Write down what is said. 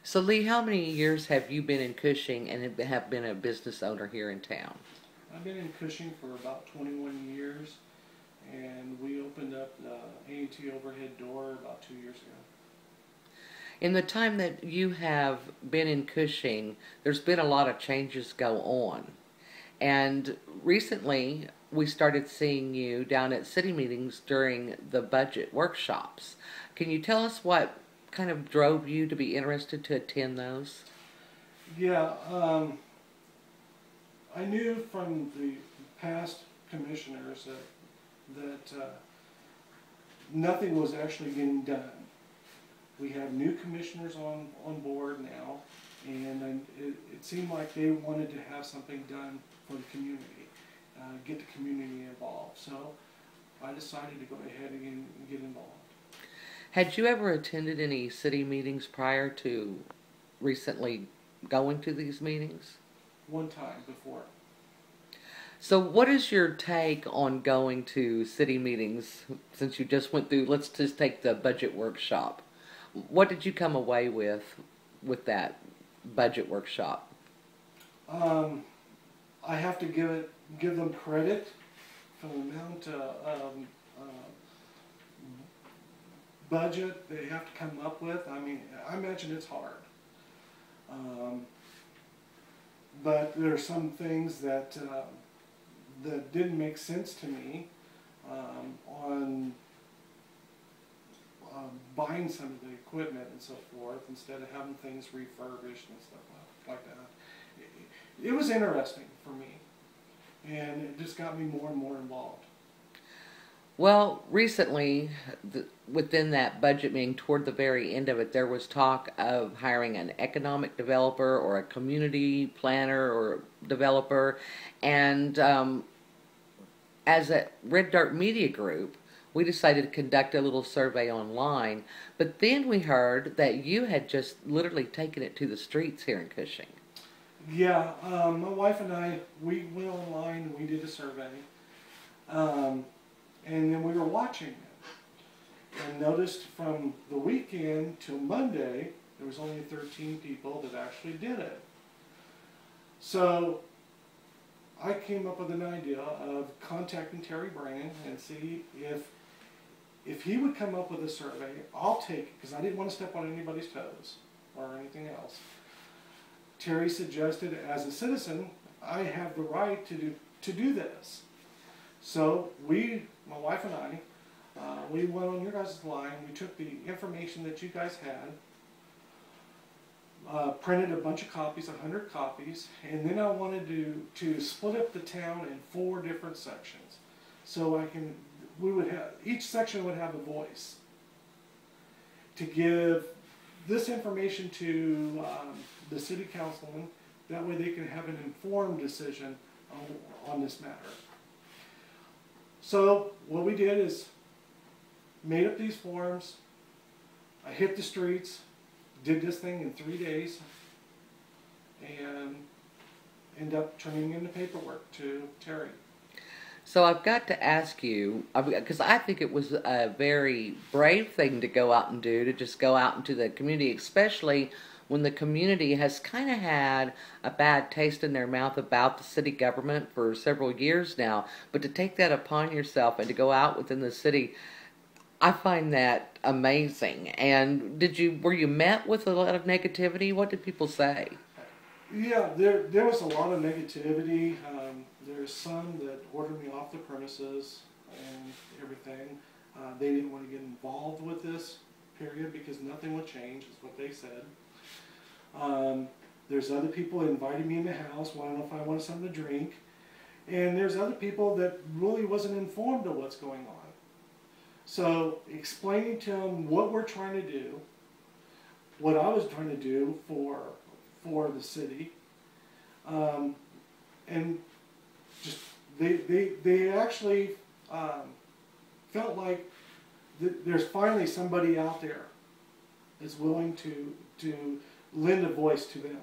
So Lee, how many years have you been in Cushing and have been a business owner here in town? I've been in Cushing for about 21 years, and we opened up the A&T overhead door about 2 years ago. In the time that you have been in Cushing, there's been a lot of changes go on. And recently, we started seeing you down at city meetings during the budget workshops. Can you tell us what kind of drove you to be interested to attend those? Yeah, I knew from the past commissioners that nothing was actually getting done. We have new commissioners on board now, and it seemed like they wanted to have something done for the community, get the community involved. So I decided to go ahead and get involved. Had you ever attended any city meetings prior to recently going to these meetings? One time before. So, what is your take on going to city meetings since you just went through? Let's just take the budget workshop. What did you come away with that budget workshop? I have to give them credit for the amount of budget they have to come up with. I mean, I imagine it's hard. But there are some things that didn't make sense to me on buying some of the equipment and so forth instead of having things refurbished and stuff like that. It was interesting for me, and it just got me more and more involved. Well, recently, within that budget meeting, toward the very end of it, there was talk of hiring an economic developer or a community planner or developer. And as a Red Dirt Media Group, we decided to conduct a little survey online. But then we heard that you had just literally taken it to the streets here in Cushing. Yeah, my wife and I, we went online and we did a survey. And then we were watching it and noticed from the weekend till Monday, there was only 13 people that actually did it. So I came up with an idea of contacting Terry Brand and see if he would come up with a survey. I'll take it because I didn't want to step on anybody's toes or anything else. Terry suggested, as a citizen, I have the right to do this. So my wife and I, we went on your guys' line, we took the information that you guys had, printed a bunch of copies, 100 copies, and then I wanted to split up the town in 4 different sections. So each section would have a voice to give this information to the city councilman. That way they can have an informed decision on this matter. So what we did is made up these forms. I hit the streets, did this thing in 3 days, and ended up turning in the paperwork to Terry. So I've got to ask you, because I think it was a very brave thing to go out and do, to just go out into the community, especially when the community has kind of had a bad taste in their mouth about the city government for several years now. But to take that upon yourself and to go out within the city, I find that amazing. And were you met with a lot of negativity? What did people say? Yeah, there was a lot of negativity. There's some that ordered me off the premises and everything. They didn't want to get involved with this period because nothing would change, is what they said. There's other people that invited me in the house, wanted to know if I wanted something to drink. And there's other people that really wasn't informed of what's going on. So explaining to them what we're trying to do, what I was trying to do for the city, and just they actually felt like there's finally somebody out there that's willing to lend a voice to them.